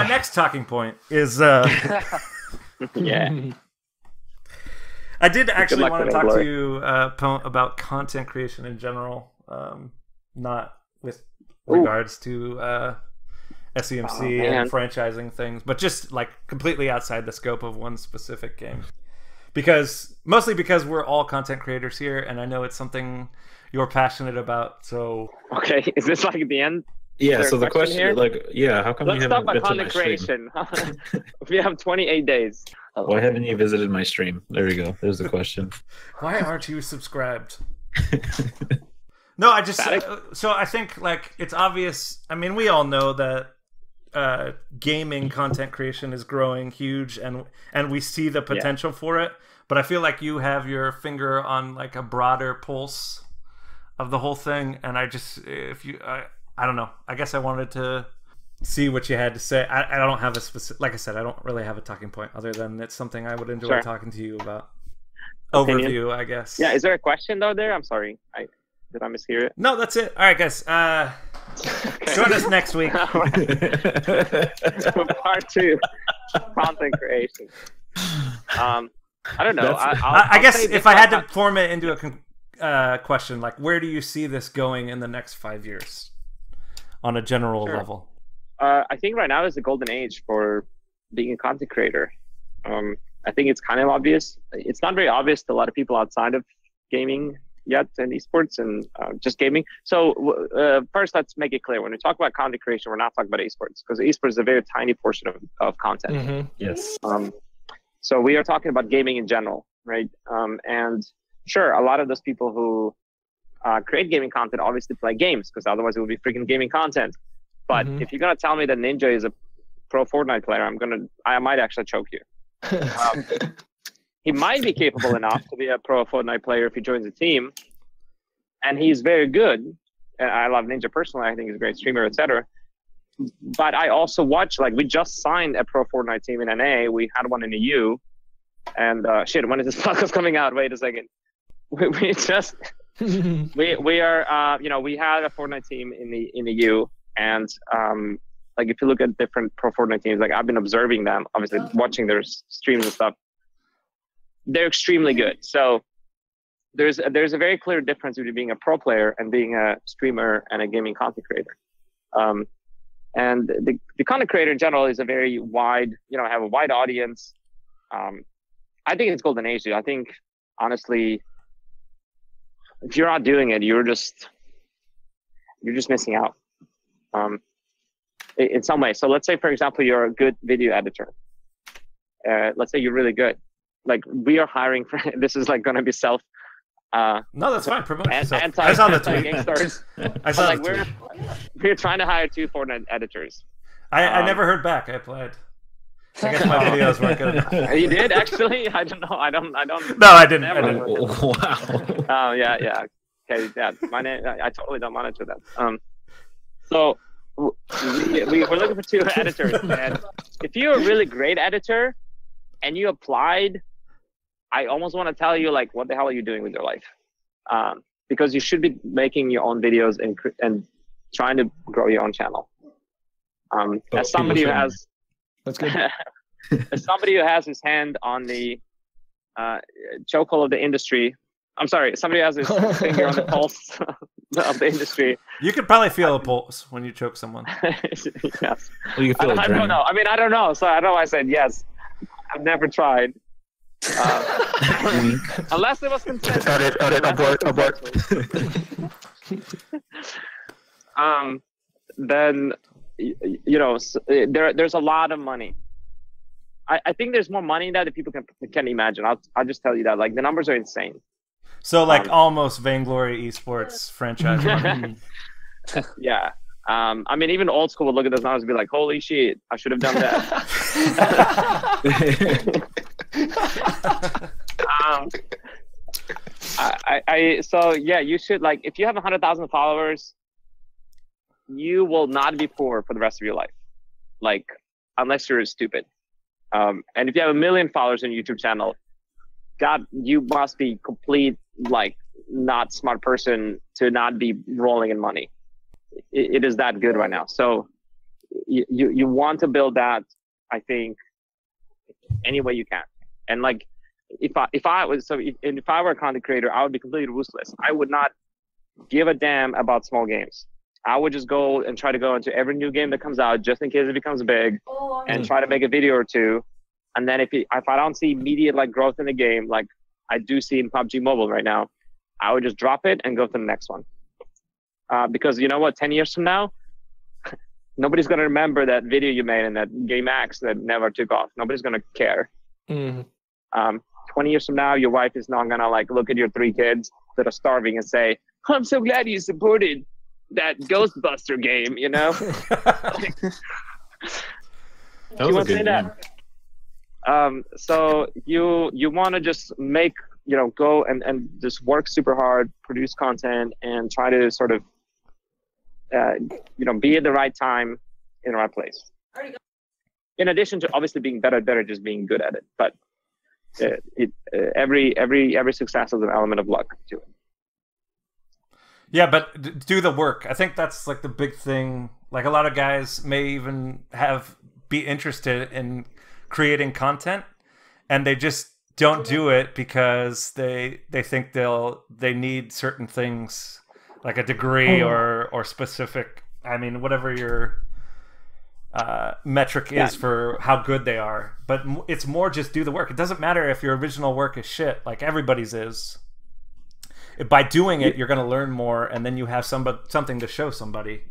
my next talking point is Yeah. I did actually want to talk to you about content creation in general, not with regards to SEMC and franchising things, but just like completely outside the scope of one specific game. Mostly because we're all content creators here, and I know it's something you're passionate about. So okay, is this like the end? Yeah. So the question, here? how come let's you talk haven't about been to my content stream? creation? We have 28 days. Why haven't you visited my stream? There we go. There's the question. Why aren't you subscribed? No, I just so I think like it's obvious. I mean, we all know that gaming content creation is growing huge, and we see the potential for it. But I feel like you have your finger on like a broader pulse of the whole thing, and I don't know. I guess I wanted to see what you had to say. I don't have a specific, like I said, I don't really have a talking point other than it's something I would enjoy talking to you about. Opinion. Overview, I guess. Yeah, is there a question though there? I'm sorry. Did I mishear it? No, that's it. All right, guys. Join us next week. Part 2, content creation. I don't know. I guess if I had to form it into a question, like where do you see this going in the next 5 years on a general level? I think right now is the golden age for being a content creator. I think it's kind of obvious. It's not very obvious to a lot of people outside of gaming yet, and esports and just gaming. So first, let's make it clear. When we talk about content creation, we're not talking about esports, because esports is a very tiny portion of content. Mm-hmm. Yes. So we are talking about gaming in general, right? And sure, a lot of those people who create gaming content obviously play games, because otherwise it would be freaking gaming content. But if you're gonna tell me that Ninja is a pro Fortnite player, I might actually choke you. He might be capable enough to be a pro Fortnite player if he joins a team, and he's very good. And I love Ninja personally. I think he's a great streamer, etc. But I also watch, like, we just signed a pro Fortnite team in NA. We had one in the U, and when is this podcast coming out? Wait a second. We just we are we had a Fortnite team in the U, and like if you look at different pro Fortnite teams, like I've been observing them, obviously watching their streams and stuff. They're extremely good. So there's a very clear difference between being a pro player and being a streamer and a gaming content creator. And the content creator in general is a very wide, have a wide audience. I think it's golden age, dude. I think, honestly, if you're not doing it, you're just missing out in some way. So let's say, for example, you're a good video editor. Let's say you're really good. Like, we are hiring for, this is like going to be self. No, that's fine. Promote yourself. I saw the tweet. I saw the tweet. We're trying to hire 2 Fortnite editors. I never heard back. I applied. I guess my videos weren't good enough. You did, actually? I don't know. I don't. No, I didn't. Wow. Oh, yeah. Okay, yeah. My name. I totally don't monitor that. So we're looking for 2 editors, and if you're a really great editor and you applied, I almost want to tell you, like, what the hell are you doing with your life? Because you should be making your own videos and trying to grow your own channel. As somebody who has, that's good. As somebody who has his hand on the chokehold of the industry, I'm sorry, somebody who has his finger on the pulse of the industry. You could probably feel a pulse when you choke someone. Yes. Well, you can feel I don't know. I don't know. So I know I said yes. I've never tried. Unless it was consensual. Abort. Then there's a lot of money. I think there's more money in that than people can imagine. I'll just tell you that. Like, the numbers are insane. So like almost Vainglory eSports franchise money. Yeah. I mean, even old school would look at those numbers and be like, holy shit, I should have done that. So yeah, you should, like, if you have 100,000 followers, you will not be poor for the rest of your life, like, unless you're stupid. And if you have 1 million followers on your YouTube channel, God, you must be complete, like, not smart person to not be rolling in money. It is that good right now. So you want to build that, I think, any way you can. And like, if I were a content creator, I would be completely ruthless. I would not give a damn about small games. I would just go and try to go into every new game that comes out, just in case it becomes big, and try to make a video or two. And then if I don't see immediate like growth in the game, like I do see in PUBG Mobile right now, I would just drop it and go to the next one. Because you know what, 10 years from now, nobody's going to remember that video you made in that Game X that never took off. Nobody's going to care. 20 years from now, your wife is not going to like look at your 3 kids that are starving and say, I'm so glad you supported that Ghostbuster game, you know? That was a good game. So you want to just make, go and just work super hard, produce content, and try to sort of, be at the right time in the right place. In addition to obviously being better, just being good at it. But every success has an element of luck to it. Yeah, but do the work. I think that's like the big thing. Like a lot of guys may even be interested in creating content, and they just don't do it because they think they need certain things, like a degree or specific. I mean, whatever your metric is for how good they are. But it's more just do the work. It doesn't matter if your original work is shit, like everybody's is. By doing it, you're going to learn more, and then you have something to show somebody.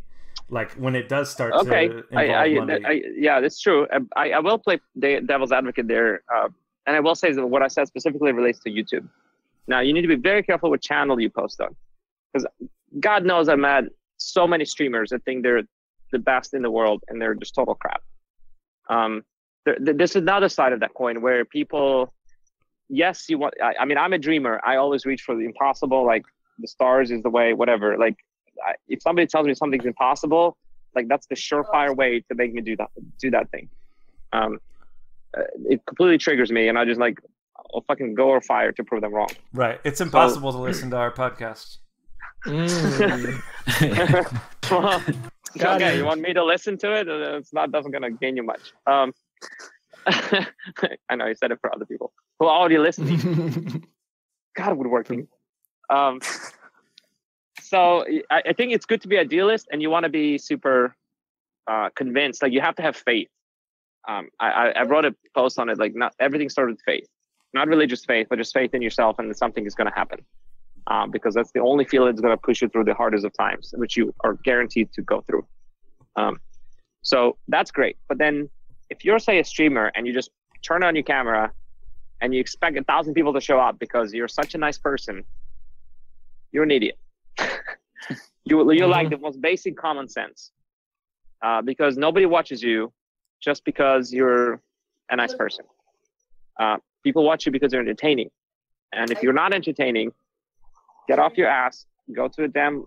Like when it does start to involve money. Yeah, that's true. I will play the devil's advocate there, and I will say that what I said specifically relates to YouTube. Now, you need to be very careful what channel you post on, because God knows I've met so many streamers that think they're the best in the world, and they're just total crap. This is another side of that coin where people. Yes, I mean, I'm a dreamer. I always reach for the impossible. Like the stars is the way, whatever. Like if somebody tells me something's impossible, like that's the surefire way to make me do that thing. It completely triggers me, and I just like, I'll fucking go or fire to prove them wrong. Right. It's impossible to listen to our podcast. Well, okay, you want me to listen to it? Doesn't gonna gain you much. I know you said it for other people who are already listening. God, woodworking. So I think it's good to be idealist, and you want to be super convinced. Like you have to have faith. I wrote a post on it. Like not everything started with faith, not religious faith, but just faith in yourself, and that something is going to happen. Because that's the only field that's going to push you through the hardest of times, which you are guaranteed to go through. So that's great. But then if you're, say, a streamer and you just turn on your camera and you expect 1,000 people to show up because you're such a nice person, you're an idiot. You lack the most basic common sense. Because nobody watches you just because you're a nice person. People watch you because they're entertaining. And if you're not entertaining, get off your ass, go to a damn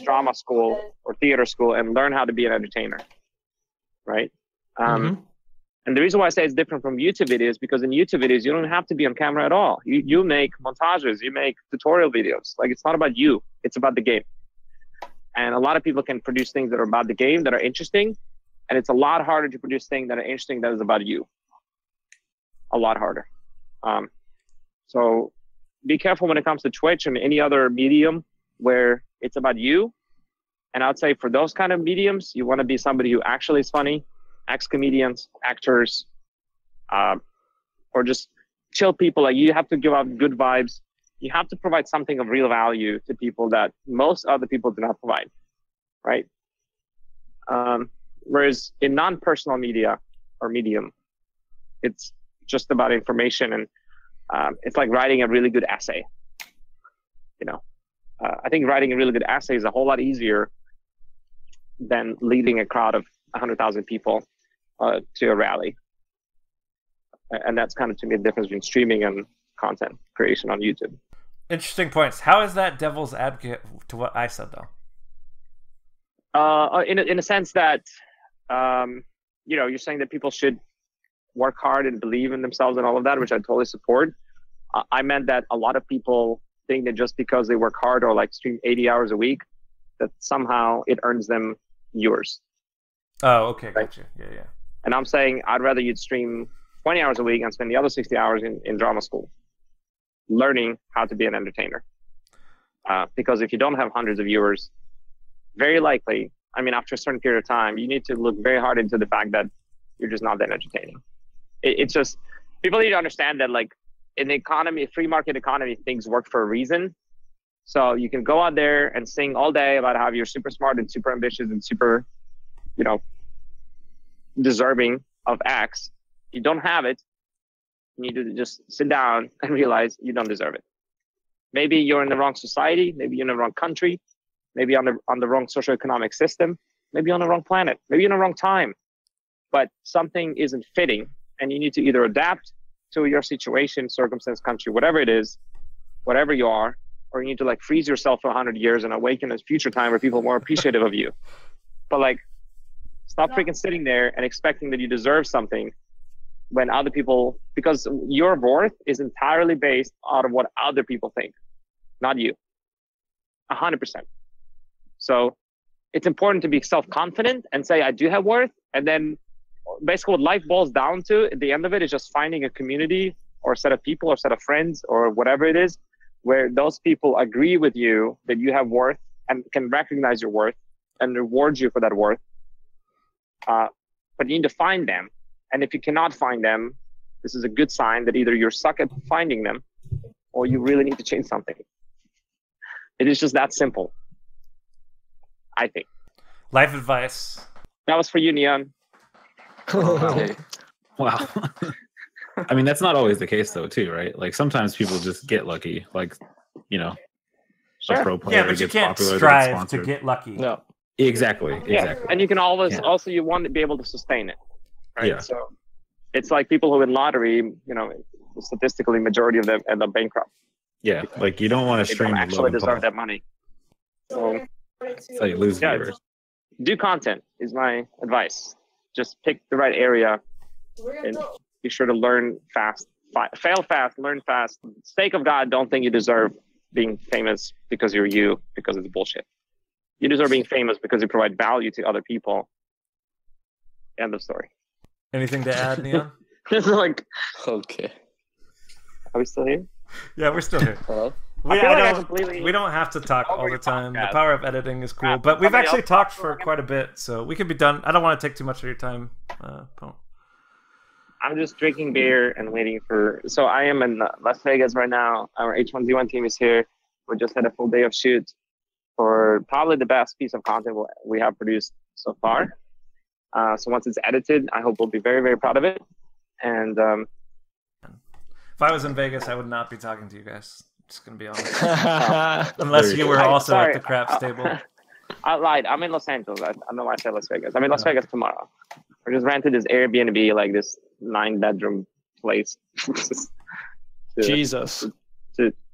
drama school or theater school and learn how to be an entertainer. Right? And the reason why I say it's different from YouTube videos, because in YouTube videos, you don't have to be on camera at all. You make montages, you make tutorial videos. Like it's not about you, it's about the game. And a lot of people can produce things that are about the game, that are interesting. And it's a lot harder to produce things that are interesting that is about you. A lot harder. So be careful when it comes to Twitch and any other medium where it's about you. And I'd say for those kind of mediums, you want to be somebody who actually is funny, ex-comedians, actors, or just chill people. Like you have to give out good vibes. You have to provide something of real value to people that most other people do not provide, right? Whereas in non-personal media or medium, it's just about information, and it's like writing a really good essay. I think writing a really good essay is a whole lot easier than leading a crowd of 100,000 people to a rally. And that's kind of, to me, the difference between streaming and content creation on YouTube. Interesting points. How is that devil's advocate to what I said, though? In a sense that, you're saying that people should work hard and believe in themselves and all of that, which I totally support. I meant that a lot of people think that just because they work hard or like stream 80 hours a week, that somehow it earns them viewers. Oh, okay, Right? gotcha. Yeah, yeah. And I'm saying I'd rather you'd stream 20 hours a week and spend the other 60 hours in drama school, learning how to be an entertainer. Because if you don't have hundreds of viewers, very likely, I mean, after a certain period of time, you need to look very hard into the fact that you're just not that entertaining. It's just, people need to understand that, like, in the economy, free market economy, things work for a reason. So you can go out there and sing all day about how you're super smart and super ambitious and super, you know, deserving of X. You don't have it. You need to just sit down and realize you don't deserve it. Maybe you're in the wrong society. Maybe you're in the wrong country. Maybe on the wrong socioeconomic system. Maybe on the wrong planet. Maybe in the wrong time. But something isn't fitting, and you need to either adapt to your situation, circumstance, country, whatever it is, whatever you are, or you need to like freeze yourself for 100 years and awaken a future time where people are more appreciative of you. But like, stop freaking sitting there and expecting that you deserve something when other people, because your worth is entirely based out of what other people think, not you. 100%. So it's important to be self-confident and say, I do have worth. And then basically what life boils down to at the end of it is just finding a community or a set of people or a set of friends or whatever it is, where those people agree with you that you have worth and can recognize your worth and reward you for that worth. But you need to find them. And if you cannot find them, this is a good sign that either you're stuck at finding them or you really need to change something. It is just that simple, I think. Life advice. That was for you, Neon. Okay. Wow. I mean, that's not always the case, though, too, right? Like, sometimes people just get lucky. Like, you know, Sure. a pro player Yeah, but you gets can't popular, they get strive to sponsored. get lucky. No. Exactly. Yeah, and you can always, Yeah. also you want to be able to sustain it, right? Yeah. So it's like people who win lottery, you know, statistically, majority of them end up bankrupt. Yeah, like, you don't want to They stream don't with actually Logan deserve Paul. that money. So That's how you lose Yeah, viewers. do content is my advice. Just pick the right area and be sure to learn fast, fail fast, learn fast. Sake of God, don't think you deserve being famous because you're you, because it's bullshit. You deserve being famous because you provide value to other people. End of story. Anything to add, Neon? This is like, Okay. are we still here? Yeah, we're still here. Hello? We, I feel I like I don't- completely we don't have to talk all the time. The podcast. power of editing is cool, Crap, but we've somebody actually else- talked for quite a bit, so we could be done. I don't want to take too much of your time. Paul. I'm just drinking beer and waiting for. So I am in Las Vegas right now. Our H1Z1 team is here. We just had a full day of shoot for probably the best piece of content we have produced so far. So once it's edited, I hope we'll be very, very proud of it. And If I was in Vegas, I would not be talking to you guys. Just gonna be honest. That's Unless you were also Sorry. at the craps table. I lied. I'm in Los Angeles. I don't know why I said Las Vegas. I'm in Las Vegas tomorrow. I just rented this Airbnb, like this 9-bedroom place. Jesus.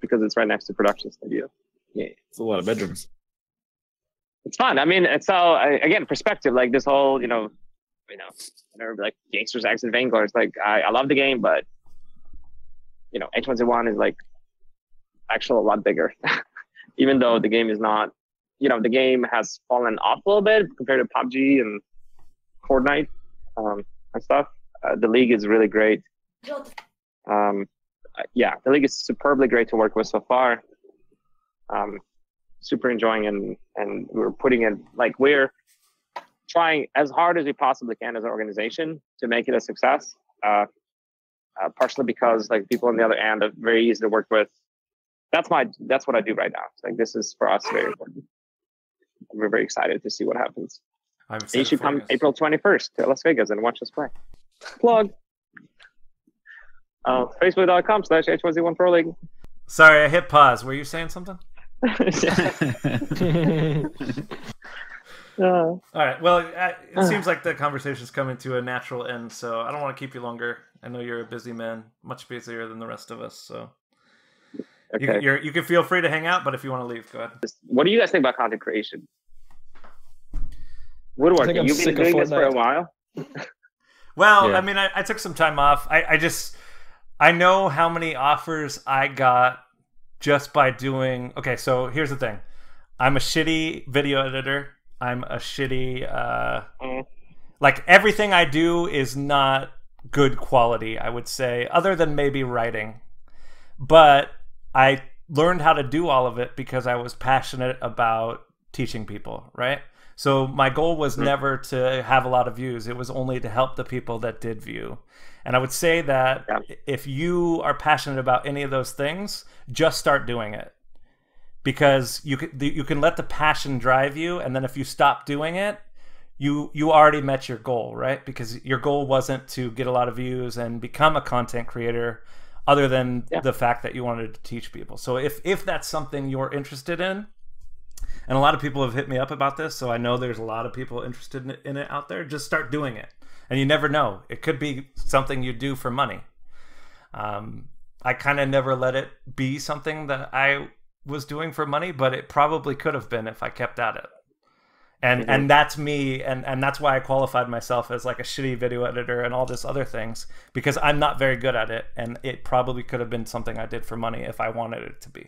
Because it's right next to production studio. Yeah. It's a lot of bedrooms. It's fun. I mean, it's all, again, perspective, like this whole, whenever like gangsters exit Vainglory, it's like, I love the game, but, H1Z1 is like actually a lot bigger. Even though the game is not, the game has fallen off a little bit compared to PUBG and Fortnite and stuff. The league is really great. Yeah, the league is superbly great to work with so far. Super enjoying and we're putting in, like, we're trying as hard as we possibly can as an organization to make it a success. Partially because like people on the other end are very easy to work with. That's what I do right now. Like, this is for us very important. We're very excited to see what happens. I'm And you should come Vegas. April 21st to Las Vegas and watch us play. Plug. Facebook.com/H1Z1 Pro League. Sorry, I hit pause. Were you saying something? All right. Well, it seems like the conversation's coming to a natural end, so I don't want to keep you longer. I know you're a busy man, much busier than the rest of us. So Okay. you can feel free to hang out, but if you want to leave, go ahead. What do you guys think about content creation? Woodworking. I'm You've been sick of doing this for a Fortnite. while. Well, Yeah. I mean, I took some time off. I know how many offers I got just by doing. Okay, so here's the thing. I'm a shitty video editor. I'm a shitty like everything I do is not good quality, I would say, other than maybe writing. But I learned how to do all of it because I was passionate about teaching people, right? So my goal was never to have a lot of views. It was only to help the people that did view. And I would say that if you are passionate about any of those things, just start doing it. Because you can let the passion drive you, and then if you stop doing it, you already met your goal, right? Because your goal wasn't to get a lot of views and become a content creator, other than the fact that you wanted to teach people. So if that's something you're interested in, and a lot of people have hit me up about this, so I know there's a lot of people interested in it out there, just start doing it. And you never know. It could be something you do for money. I kind of never let it be something that I was doing for money, but it probably could have been if I kept at it. And that's me, and that's why I qualified myself as like a shitty video editor and all this other things, because I'm not very good at it, and it probably could have been something I did for money if I wanted it to be.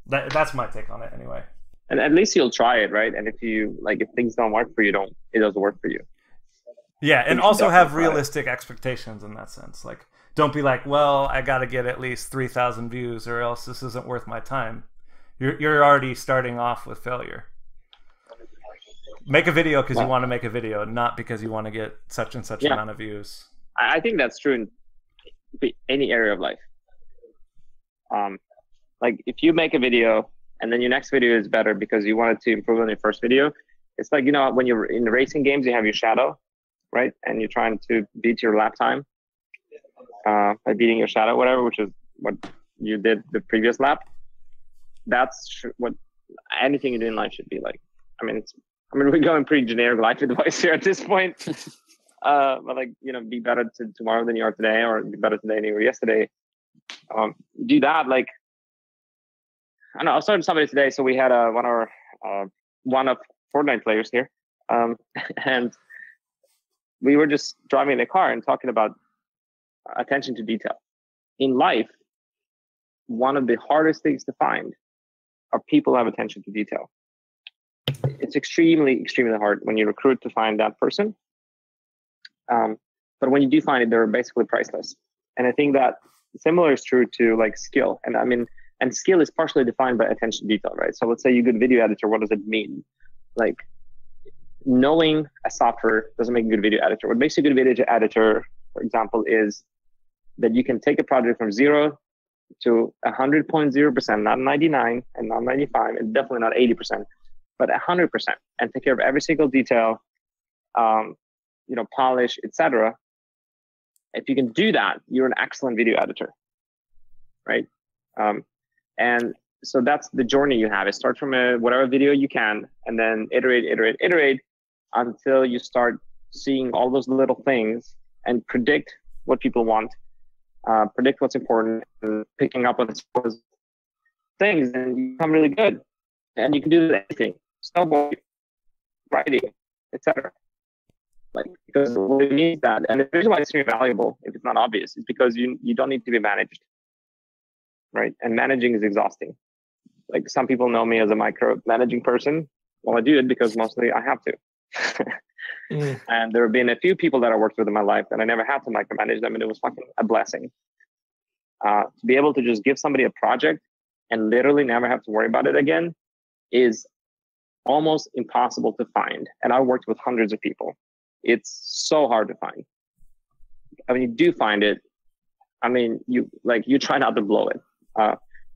That's my take on it anyway. And at least you'll try it, right? And if things don't work for you, it doesn't work for you. Yeah, and also have realistic expectations in that sense. Like, don't be like, well, I got to get at least 3,000 views or else this isn't worth my time. You're already starting off with failure. Make a video because you want to make a video, not because you want to get such and such amount of views. I think that's true in any area of life. Like if you make a video and then your next video is better because you wanted to improve on your first video, it's like, when you're in the racing games, you have your shadow, right? And you're trying to beat your lap time by beating your shadow, whatever, which is what you did the previous lap. That's what anything you do in life should be like. We're going pretty generic life advice here at this point. But be better tomorrow than you are today, or be better today than you were yesterday. Do that. Like, I don't know, I was talking to somebody today. So we had one of Fortnite players here. And we were just driving in the car and talking about attention to detail. In life, one of the hardest things to find are people who have attention to detail. It's extremely, extremely hard when you recruit to find that person. But when you do find it, they're basically priceless. And I think that similar is true to like skill. And skill is partially defined by attention to detail, right? So let's say you're a good video editor. What does it mean? Like, knowing a software doesn't make a good video editor. What makes a good video editor, for example, is that you can take a project from 0 to 100.0%, not 99 and not 95, and definitely not 80%, but 100%, and take care of every single detail, polish, etc. If you can do that, you're an excellent video editor, right? And so that's the journey you have. It starts from whatever video you can, and then iterate until you start seeing all those little things and predict what people want, predict what's important, and picking up on those things, and you become really good. And you can do anything: snowboarding, writing, etc. Because what it means that, and the reason why it's really valuable, if it's not obvious, is because you don't need to be managed, right? And managing is exhausting. Like, some people know me as a micromanaging person. Well, I do it because mostly I have to. And there have been a few people that I worked with in my life that I never had to micromanage them, and it was fucking a blessing. To be able to just give somebody a project and literally never have to worry about it again is almost impossible to find. And I worked with hundreds of people. It's so hard to find. You do find it. You try not to blow it.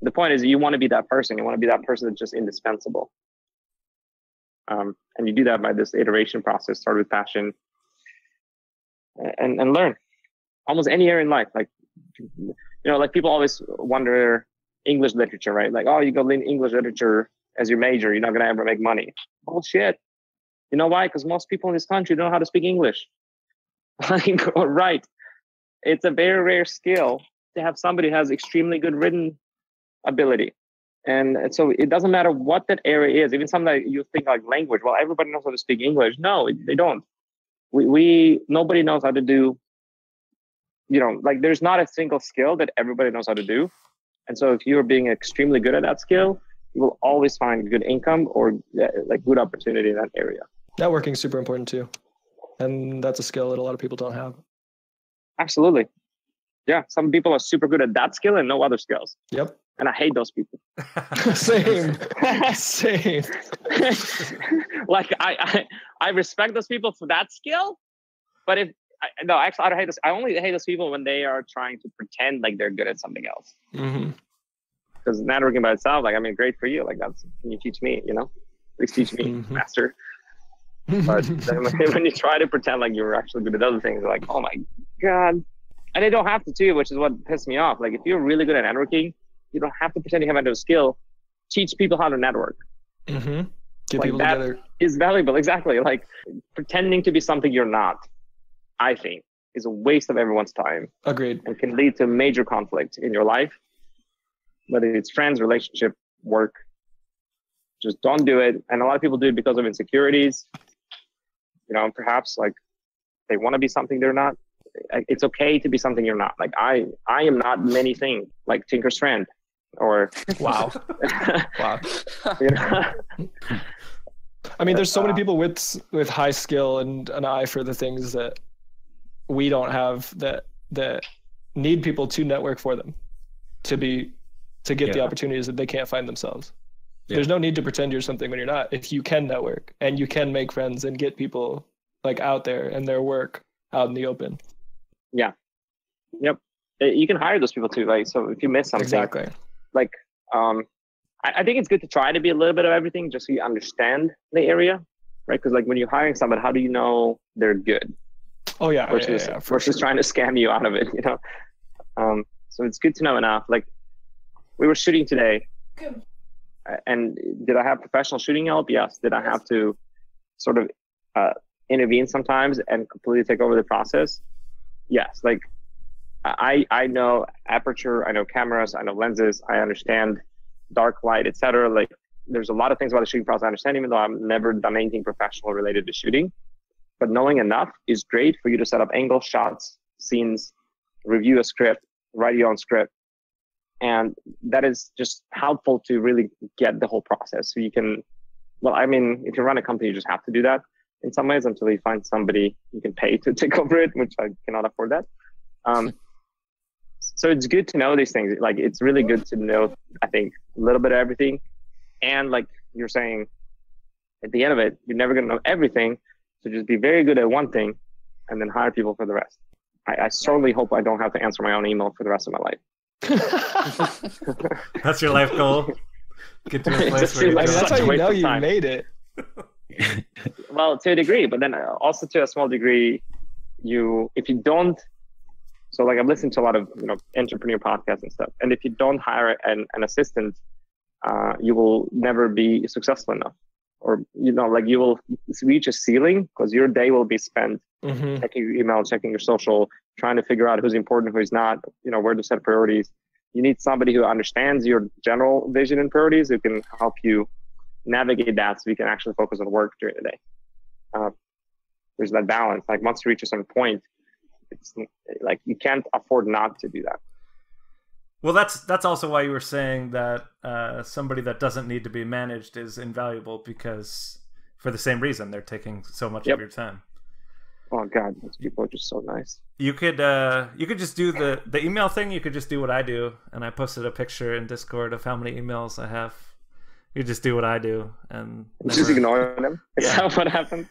The point is, you want to be that person. You want to be that person that's just indispensable. And you do that by this iteration process. Start with passion and learn. Almost any area in life. People always wonder English literature, right? Like, oh, you go in English literature as your major, you're not going to ever make money. Bullshit. You know why? Because most people in this country don't know how to speak English. Right. It's a very rare skill to have somebody who has extremely good written ability. And so it doesn't matter what that area is, even something that you think like language. Well, everybody knows how to speak English. No, they don't. Nobody knows how to do, there's not a single skill that everybody knows how to do. And so if you're being extremely good at that skill, you will always find good income or good opportunity in that area. Networking is super important too. And that's a skill that a lot of people don't have. Absolutely. Yeah. Some people are super good at that skill and no other skills. Yep. And I hate those people. Same. Same. Like I respect those people for that skill, but no, actually I don't hate this. I only hate those people when they are trying to pretend like they're good at something else. Because networking by itself, like, I mean, great for you. Like, can you teach me, Please teach me, master. But then when you try to pretend like you're actually good at other things, like, oh my God. And they don't have to too, which is what pissed me off. Like, if you're really good at networking, you don't have to pretend you have a skill. Teach people how to network. Get like, people that together. is valuable. Exactly. Like, pretending to be something you're not, I think, is a waste of everyone's time. Agreed. And can lead to major conflict in your life. Whether it's friends, relationship, work, just don't do it. And a lot of people do it because of insecurities. Perhaps like they want to be something they're not. It's okay to be something you're not. Like I am not many things, like Tinker's friend, or wow. Wow. I mean, there's so many people with high skill and an eye for the things that we don't have that need people to network for them to get the opportunities that they can't find themselves. There's no need to pretend you're something when you're not. If you can network and you can make friends and get people like out there and their work out in the open. Yeah. Yep. You can hire those people too. Like, so if you miss something, exactly. Like, I think it's good to try to be a little bit of everything just so you understand the area, right? Because like when you're hiring somebody, how do you know they're good? Oh yeah. Versus trying to scam you out of it, So it's good to know enough. Like we were shooting today. Good. And did I have professional shooting help? Yes. Did I have to sort of intervene sometimes and completely take over the process? Yes. Like I know aperture, I know cameras, I know lenses, I understand dark light, etc. Like there's a lot of things about the shooting process I understand, even though I've never done anything professional related to shooting. But knowing enough is great for you to set up angles, shots, scenes, review a script, write your own script. And that is just helpful to really get the whole process. So you can, well, I mean, if you run a company, you just have to do that in some ways until you find somebody you can pay to take over it, which I cannot afford that. So it's good to know these things. Like, it's really good to know, I think, a little bit of everything. And like you're saying, at the end of it, you're never going to know everything. So just be very good at one thing and then hire people for the rest. I certainly hope I don't have to answer my own email for the rest of my life. That's your life goal. Get to a place where that's how you know you made it. Well, to a degree, but then also to a small degree, if you don't, so like I've listened to a lot of entrepreneur podcasts and stuff, and if you don't hire an assistant, you will never be successful enough, or like you will reach a ceiling because your day will be spent checking your email, checking your social, trying to figure out who's important, who's not, where to set priorities. You need somebody who understands your general vision and priorities, who can help you navigate that so you can actually focus on work during the day. There's that balance. Like once you reach a certain point, it's like you can't afford not to do that. Well, that's also why you were saying that somebody that doesn't need to be managed is invaluable, because for the same reason, they're taking so much of your time. Oh God, those people are just so nice. You could just do the email thing. You could just do what I do, and I posted a picture in Discord of how many emails I have. You just do what I do and just ignore them. Is that what happened?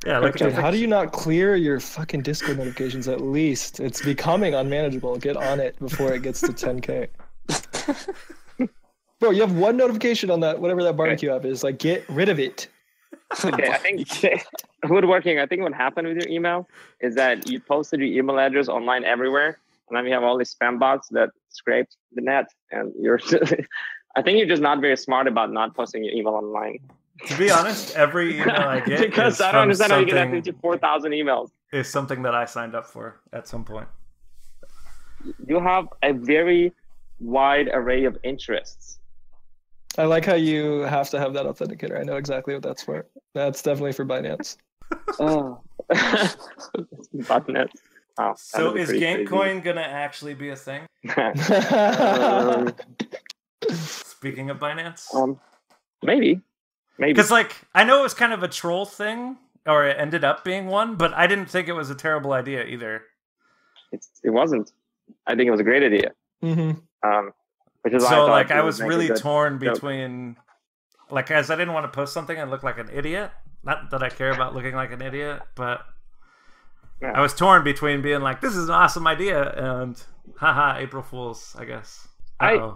Yeah, look Dude, how do you not clear your fucking Discord notifications at least? It's becoming unmanageable. Get on it before it gets to 10K. Bro, you have one notification on that, whatever that barbecue app is. Like, get rid of it. Okay, I think woodworking, I think what happened with your email is that you posted your email address online everywhere, and then you have all these spam bots that scrape the net, and I think you're just not very smart about not posting your email online. To be honest, every email I get because I don't understand how you get that 54,000 emails. Is something that I signed up for at some point. You have a very wide array of interests. I like how you have to have that authenticator. I know exactly what that's for. That's definitely for Binance. Oh. Botnet. Oh, so is Gamecoin going to actually be a thing? Speaking of Binance? Maybe. Maybe. Because, like, I know it was kind of a troll thing, or it ended up being one, but I didn't think it was a terrible idea either. It wasn't. I think it was a great idea. Which is why so, like, I was really torn between, like, as I didn't want to post something and look like an idiot. Not that I care about looking like an idiot, but I was torn between being like, this is an awesome idea, and haha, April Fools, I guess. I like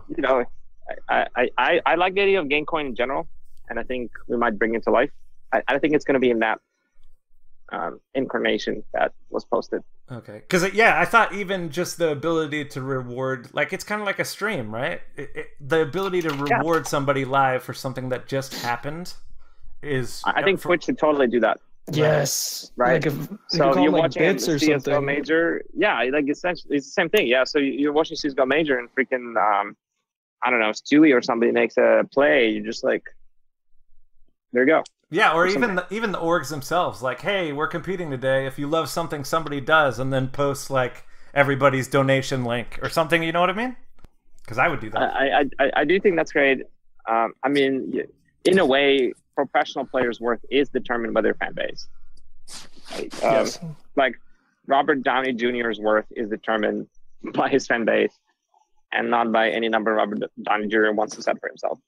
the idea of Gamecoin in general, and I think we might bring it to life. I think it's going to be in that incarnation that was posted. Okay, because I thought even just the ability to reward, like, it's kind of like a stream, right? The ability to reward somebody live for something that just happened is. I think Twitch should totally do that. Yes, right. Like so you're watching bits or CSGO something. Major, like essentially it's the same thing. Yeah, so you're watching CSGO Major and freaking I don't know, Stewie or somebody makes a play. You're just like, there you go. Yeah, or even the orgs themselves, like, hey, we're competing today. If you love something somebody does, and then post like everybody's donation link or something, you know what I mean? Because I would do that. I do think that's great. I mean, in a way, professional players' worth is determined by their fan base. Yes. Like Robert Downey Jr.'s worth is determined by his fan base, and not by any number Robert Downey Jr. wants to set for himself.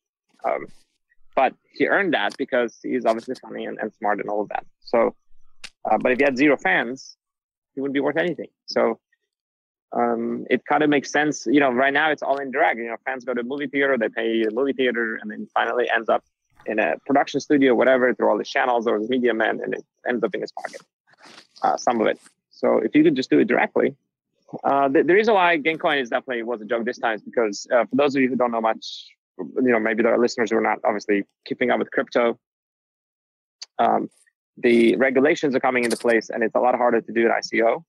But he earned that because he's obviously funny and smart and all of that. So, but if he had 0 fans, he wouldn't be worth anything. So, it kind of makes sense. You know, right now it's all indirect. You know, fans go to a movie theater, they pay the movie theater, and then finally ends up in a production studio, whatever, through all the channels or the media man, and it ends up in his pocket, some of it. So if you could just do it directly, the reason why Gamecoin is definitely was a joke this time is because for those of you who don't know much, you know, maybe there are listeners who are not obviously keeping up with crypto. The regulations are coming into place, and it's a lot harder to do an ICO.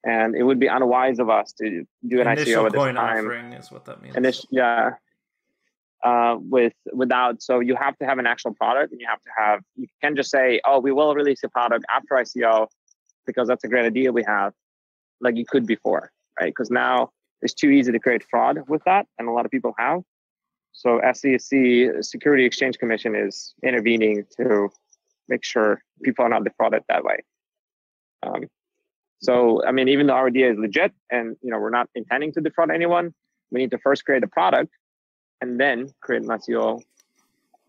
And it would be unwise of us to do an ICO at this time. Offering is what that means. Without, so you have to have an actual product, and you can't just say, oh, we will release a product after ICO because that's a great idea we have, like you could before, right? Because now it's too easy to create fraud with that, and a lot of people have. So SEC, Security Exchange Commission, is intervening to make sure people are not defrauded that way. So, I mean, even though our idea is legit and, you know, we're not intending to defraud anyone, we need to first create a product and then create an ICO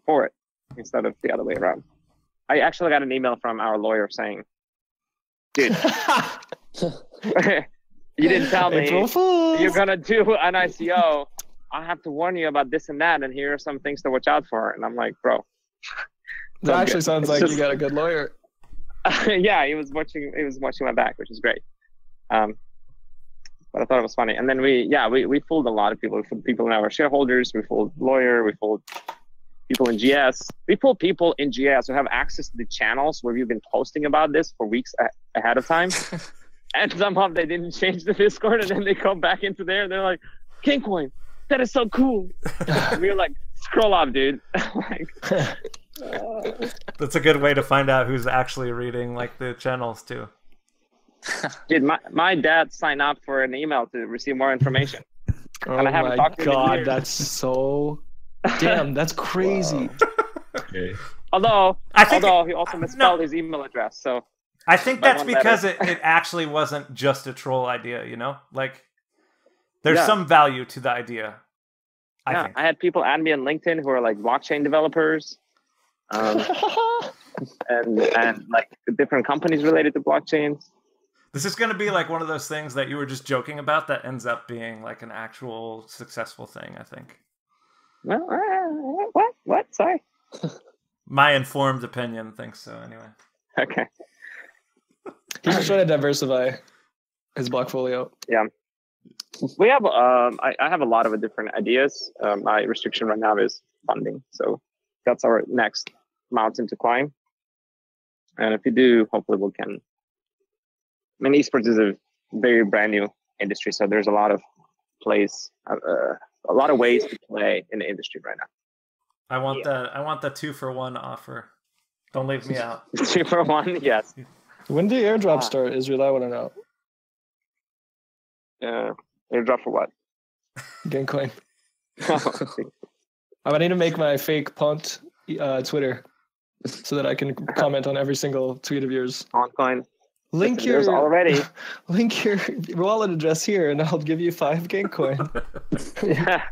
for it instead of the other way around. I actually got an email from our lawyer saying, dude, you didn't tell me you're going to do an ICO. I have to warn you about this and that, and here are some things to watch out for. And I'm like, bro. That actually sounds like you got a good lawyer. Yeah, he was watching my back, which is great. But I thought it was funny. And then we fooled a lot of people. We fooled people in our shareholders. We fooled lawyer. We fooled people in GS. We fooled people in GS who have access to the channels where we've been posting about this for weeks ahead of time. And somehow they didn't change the Discord, and then they come back into there and they're like, Gamecoin, that is so cool. We were like, scroll up, dude. That's a good way to find out who's actually reading like the channels too. Dude, my dad signed up for an email to receive more information. Oh my god, that's so damn, that's crazy. Okay. Although he also misspelled his email address, so I think that's because it actually wasn't just a troll idea, you know? Like there's some value to the idea. I think. I had people add me on LinkedIn who are like blockchain developers. And like different companies related to blockchains. This is going to be like one of those things that you were just joking about that ends up being like an actual successful thing, I think. Well, what? Sorry. My informed opinion thinks so, anyway. Okay. He's just trying to diversify his blockfolio. Yeah. We have, I have a lot of different ideas. My restriction right now is funding. So that's our next mountain to climb. And if we do, hopefully we can. I mean, esports is a very brand new industry, so there's a lot of ways to play in the industry right now. I want the 2-for-1 offer. Don't leave me out. 2-for-1, yes. When did the airdrop start, Israel? I want to know. Airdrop for what? Gamecoin. I need to make my fake punt Twitter so that I can comment on every single tweet of yours. Coin. Link There's already link your wallet address here, and I'll give you 5 Gamecoin. yeah.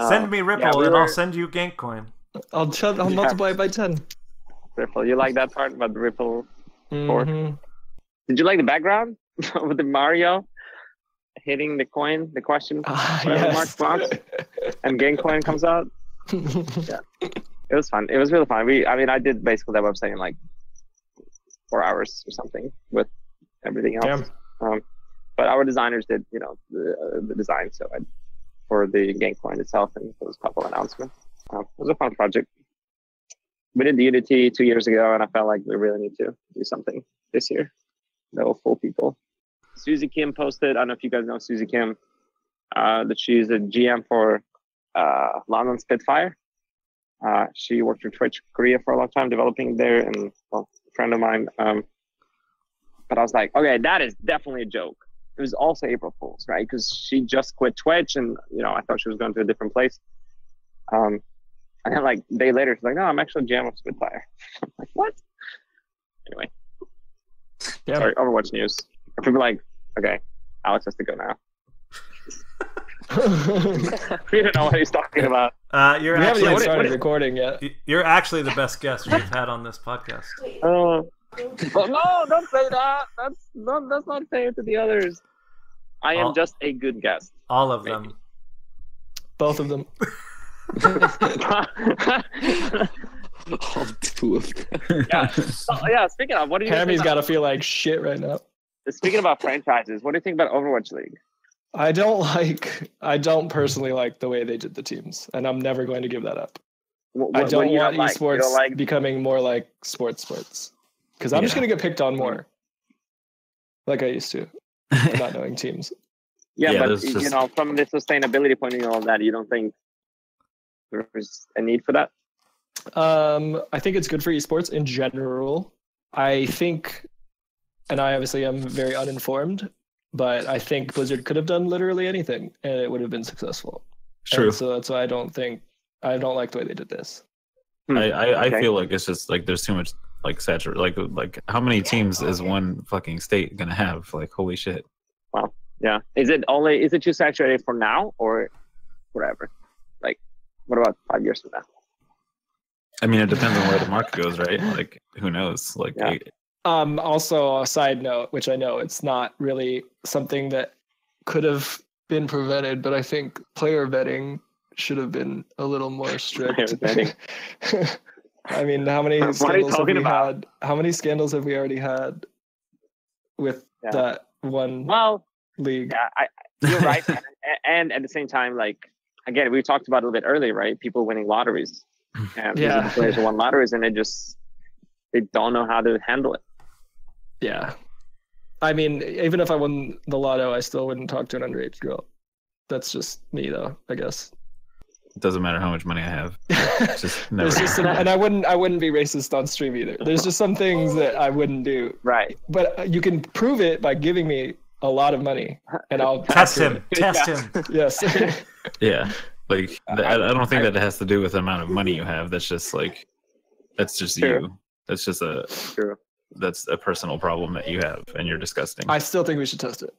Send me Ripple, and I'll send you Gamecoin. I'll multiply it by 10. Ripple. You like that part about the Ripple? Mm-hmm. Did you like the background with the Mario hitting the coin, the question Yes. mark box, and Gamecoin comes out? Yeah, it was fun. It was really fun. I did basically that website in like 4 hours or something with everything else. But our designers did, the design. So for the Gamecoin itself, and there was a couple announcements. It was a fun project. We did the Unity 2 years ago, and I felt like we really need to do something this year. No full people. Susie Kim posted, I don't know if you guys know Susie Kim, that she's a GM for London Spitfire. She worked for Twitch Korea for a long time, developing there, and a friend of mine. But I was like, okay, that is definitely a joke. It was also April Fool's, right? Because she just quit Twitch, and I thought she was going to a different place. And then like a day later, she's like, no, I'm actually GM of Spitfire. I'm like, what? Anyway. Yeah. Sorry, Overwatch news. People are like, okay, Alex has to go now. We don't know what he's talking about. We haven't even started recording yet. You're actually the best guest we've had on this podcast. Oh no! Don't say that. That's not fair to the others. I am just a good guest. All of them. Both of them. All 2 of them. Yeah. Speaking of, what do you? Hammy's got to feel like shit right now. Speaking about franchises, what do you think about Overwatch League? I don't personally like the way they did the teams, and I'm never going to give that up. I don't want esports becoming more like sports, because I'm just going to get picked on more, like I used to, not knowing teams. Yeah, but from the sustainability point of view, all that, you don't think there's a need for that? I think it's good for esports in general. I think, and I obviously am very uninformed, but I think Blizzard could have done literally anything and it would have been successful. True. And so that's why I don't like the way they did this. I feel like it's just like there's too much like saturated. Like how many teams is one fucking state gonna have? Like holy shit. Wow. Yeah. Is it too saturated for now or forever? Like what about 5 years from now? I mean, it depends on where the market goes, right? Like who knows? Like. Yeah. Also, a side note, which I know it's not really something that could have been prevented, but I think player vetting should have been a little more strict. I mean, how many scandals have we had? How many scandals have we already had with that one league? Yeah, you're right. And at the same time, like, again, we talked about it a little bit earlier, right? People winning lotteries. And these are the players who won lotteries, and they don't know how to handle it. Yeah. I mean, even if I won the lotto, I still wouldn't talk to an underage girl. That's just me, though, I guess. It doesn't matter how much money I have. It's just never. And I wouldn't be racist on stream either. There's just some things that I wouldn't do. Right. But you can prove it by giving me a lot of money, and I'll test him. Test him. Yes. Yeah. Like I don't think that it has to do with the amount of money you have. That's just like, that's just you. That's just that's a personal problem that you have, and you're disgusting. I still think we should test it.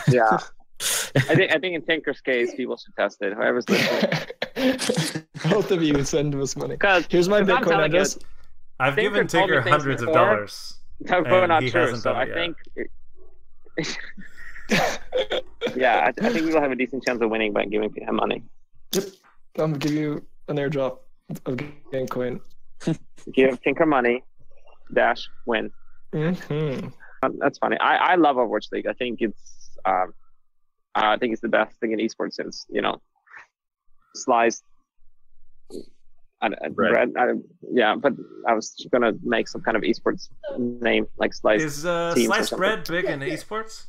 Yeah. I think in Tinker's case, people should test it. Whoever's listening. Both of you send us money. Here's my Bitcoin address. I've given Tinker hundreds of dollars. That's not true. So I think. Yeah, I think we'll have a decent chance of winning by giving him money. Yep. I'm gonna give you an airdrop of Gamecoin. Give Tinker money. Dash win. Mm-hmm. That's funny. I love Overwatch League. I think it's the best thing in esports since sliced bread. Yeah, but I was gonna make some kind of esports name like sliced. Is sliced bread big in esports?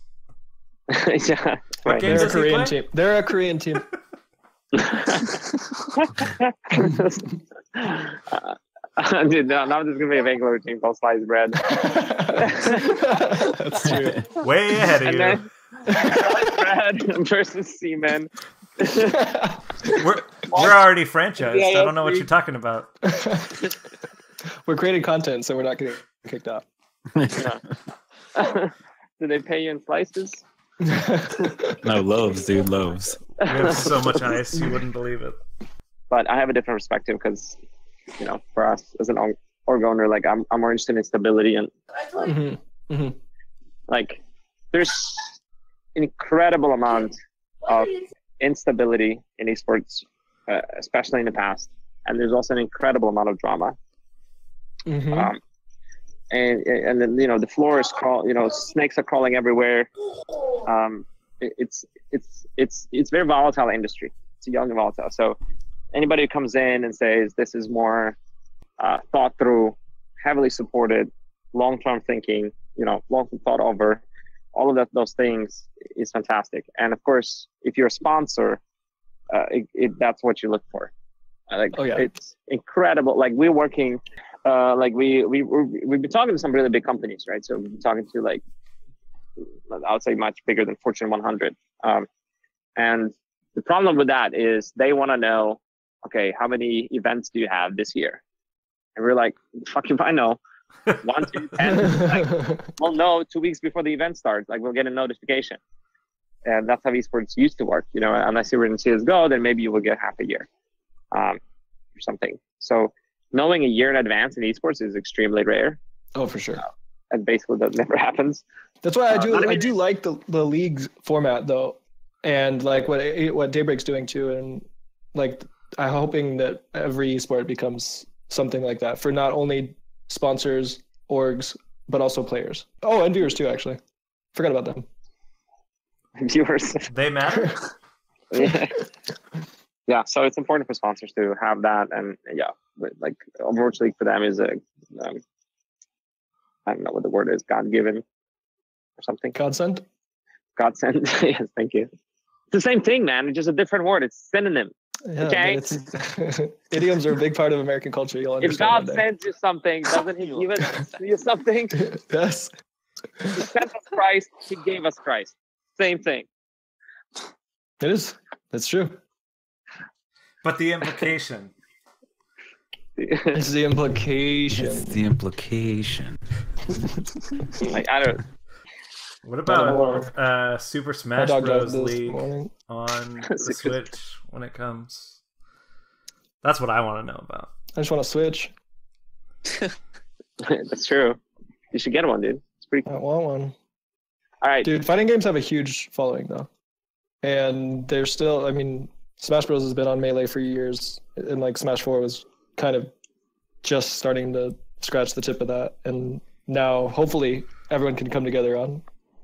Yeah, right. They're a Korean team. They're a Korean team. Dude, now there's gonna be a Vainglory team called Sliced Bread. That's true. Way ahead of you. Then, Sliced Bread versus Seamen. We're already franchised. I don't know what you're talking about. We're creating content, so we're not getting kicked out. Do they pay you in slices? No, loaves, dude, loaves. We have so much ice, you wouldn't believe it. But I have a different perspective because, for us as an org owner, like I'm more interested in stability and like there's an incredible amount of instability in esports, especially in the past, and there's also an incredible amount of drama. And then the floor is snakes are crawling everywhere. It's very volatile industry. It's young and volatile. So anybody who comes in and says this is more thought through, heavily supported, long-term thinking, long thought over, all of those things is fantastic. And of course, if you're a sponsor, that's what you look for. It's incredible. Like we're working, we've been talking to some really big companies, right? So we've been talking to I would say much bigger than Fortune 100. And the problem with that is they want to know, okay, how many events do you have this year? And we're like, fuck if I know. 1, 2, 10. We'll know 2 weeks before the event starts. We'll get a notification. And that's how esports used to work. Unless you were in CSGO, then maybe you will get half a year or something. So knowing a year in advance in esports is extremely rare. Oh, for sure. And basically that never happens. That's why I do like the league format though, and what Daybreak's doing too, and I'm hoping that every esport becomes something like that for not only sponsors, orgs, but also players. Oh, and viewers too. Actually, forgot about them. Viewers, they matter. Yeah, so it's important for sponsors to have that, and Overwatch League for them is I don't know what the word is, God-given or something. Godsend? Godsend. Yes, thank you. It's the same thing, man. It's just a different word. It's synonym. Yeah, okay. Idioms are a big part of American culture. You'll understand. If God sends you something, doesn't He give you something? Yes. He sent us Christ. He gave us Christ. Same thing. It is. That's true. But the implication. It's the implication. It's the implication. I don't. What about Super Smash Bros. League on the Switch when it comes? That's what I want to know about. I just want to Switch. That's true. You should get one, dude. It's pretty cool. I want one. All right. Dude, fighting games have a huge following, though. And they're still, Smash Bros. Has been on Melee for years. And, Smash 4 was kind of just starting to scratch the tip of that. And now, hopefully, everyone can come together on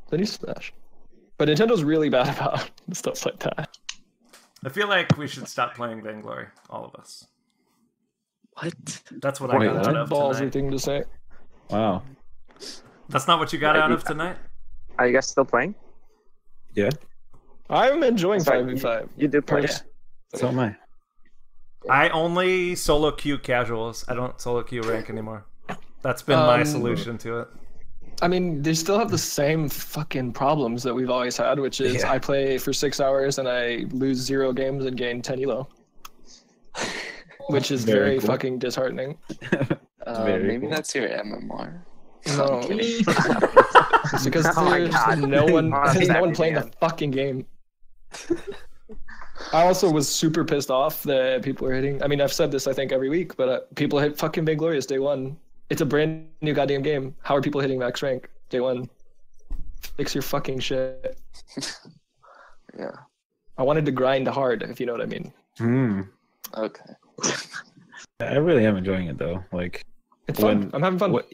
the new Smash. But Nintendo's really bad about stuff like that. I feel like we should stop playing Vainglory, all of us. What? That's what I got out of ballsy tonight. thing to say. Wow. That's not what you got out of tonight? Are you guys still playing? Yeah. I'm enjoying 5v5. You do play. Yeah. So am I. I only solo queue casuals. I don't solo queue rank anymore. That's been my solution to it. They still have the same fucking problems that we've always had, which is I play for 6 hours and I lose 0 games and gain 10 elo. Which is very cool. Fucking disheartening. Maybe cool. That's your MMR. No. It's because there's no one playing the fucking game. I also was super pissed off that people were hitting. I've said this I think every week, but people hit fucking Vainglory day one. It's a brand new goddamn game. How are people hitting max rank day one? Fix your fucking shit. Yeah. I wanted to grind hard, if you know what I mean. Okay. I really am enjoying it though. It's fun. I'm having fun. When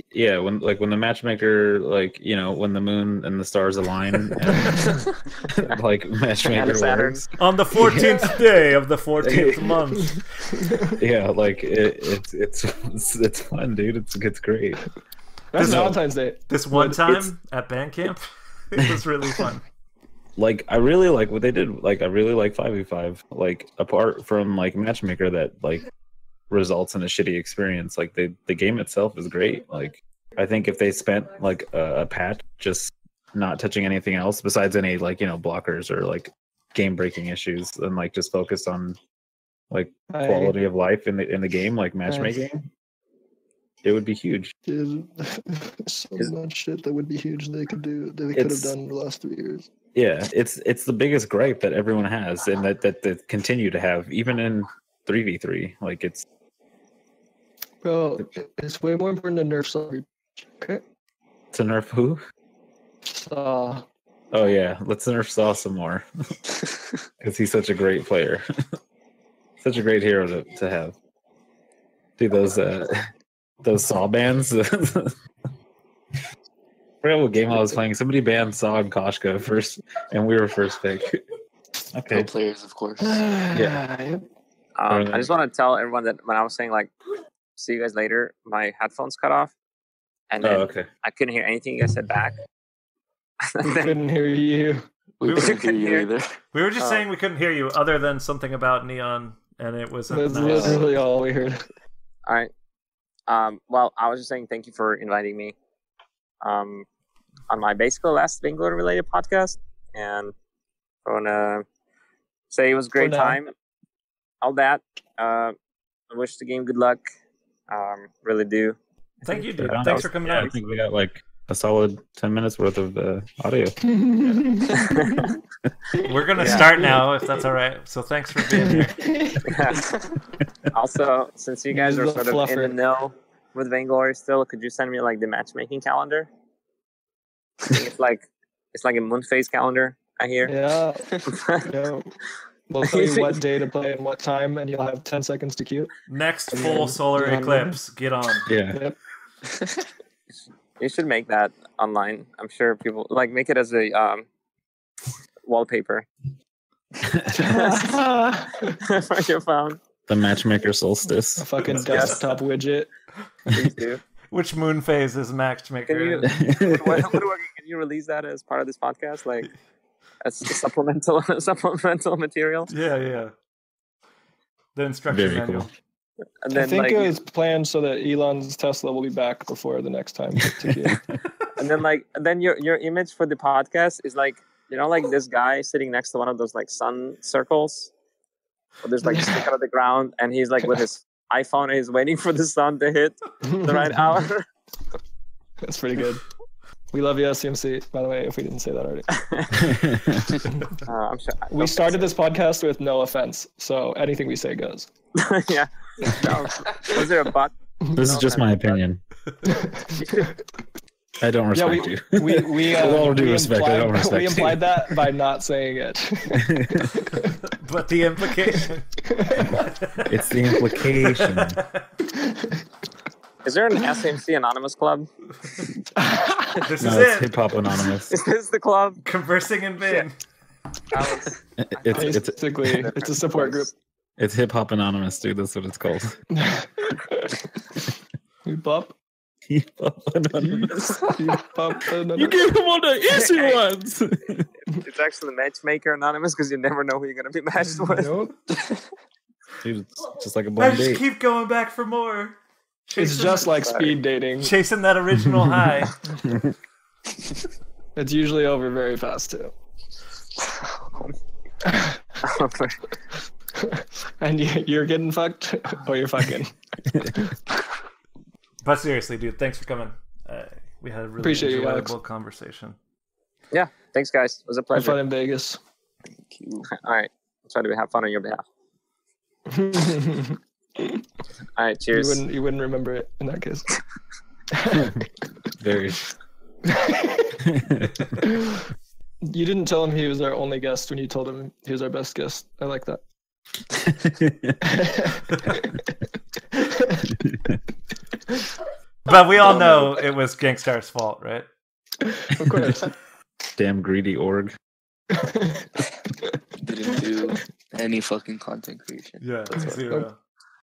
the matchmaker, when the moon and the stars align, and, matchmaker works. On the 14th day of the 14th month. Yeah, it's fun, dude. It's great. That's Valentine's Day. This one time at band camp, it was really fun. I really like what they did. I really like 5v5. Apart from matchmaker that results in a shitty experience, the game itself is great. I think if they spent a patch just not touching anything else besides any blockers or game breaking issues, and just focused on like quality of life in the game, like matchmaking, it would be huge. Dude, so much shit that would be huge they could do that they could have done in the last 3 years. Yeah, it's the biggest gripe that everyone has, and that they continue to have, even in 3v3. Like it's way more important to nerf Saw. Okay. To nerf who? Saw. Oh yeah, let's nerf Saw some more, because he's such a great player, such a great hero to have. Dude, those Saw bans. I forgot what game I was playing. Somebody banned Saw and Koshka first, and we were first pick. Okay. Pro players, of course. Yeah. I just want to tell everyone that when I was saying like, see you guys later, my headphones cut off, and then I couldn't hear anything you guys said back. We couldn't hear you. We couldn't hear you either. We were just saying we couldn't hear you, other than something about Neon, and it was That's literally all we heard. All right. Well, I was just saying thank you for inviting me on my basically last Vainglory related podcast, and I want to say it was a great time. All that. I wish the game good luck. Really do. Thank you, dude. Thanks for coming out. I think we got like a solid 10 minutes worth of audio. We're gonna start now, if that's all right. So thanks for being here. Also, since you guys are sort of in the know with Vainglory still, could you send me like the matchmaking calendar? I think it's like a moon phase calendar, I hear. Yeah. We'll tell you what day to play and what time, and you'll have 10 seconds to queue. Next full solar eclipse. Get on. Yeah. Yep. You should make that online. I'm sure people like make it as a wallpaper for your phone. The matchmaker solstice. A fucking desktop widget. Please do. Which moon phase is matchmaker? Can you release that as part of this podcast, like as supplemental material? Yeah. The instruction manual. Cool. And then, I think it was planned so that Elon's Tesla will be back before the next time. And then your image for the podcast is like, like this guy sitting next to one of those like sun circles, or there's like stick out of the ground, and he's like with his iPhone and he's waiting for the sun to hit the right hour. That's pretty good. We love you, SCMC, by the way, if we didn't say that already. I'm sure. We started this podcast with no offense, so anything we say goes. Yeah. Was there a bot? This is just my opinion. I don't respect you. We with all due respect, I don't respect we implied that by not saying it. But the implication. It's the implication. Is there an SMC Anonymous club? This No, is it's it. Hip Hop Anonymous. Is this the club? Conversing in Bing. It's a support group. It's Hip Hop Anonymous, dude. That's what it's called. Hip Hop. Hip Hop Anonymous. Hip Hop Anonymous. You gave him all the easy ones. It's actually Matchmaker Anonymous because you never know who you're going to be matched with. Nope. Dude, it's just like a I blind just date. keep going back for more. It's just like speed dating. Chasing that original high. It's usually over very fast too. And you're getting fucked, or you're fucking. But seriously, dude, thanks for coming. We had a really enjoyable conversation. Yeah, thanks, guys. It was a pleasure. Have fun in Vegas. Thank you. All right, I'll try to have fun on your behalf. All right, cheers. You wouldn't remember it in that case. Very. You didn't tell him he was our only guest when you told him he was our best guest. I like that. But we all know it was Gangstar's fault, right? Of course. Damn greedy org. Didn't do any fucking content creation. Yeah, zero.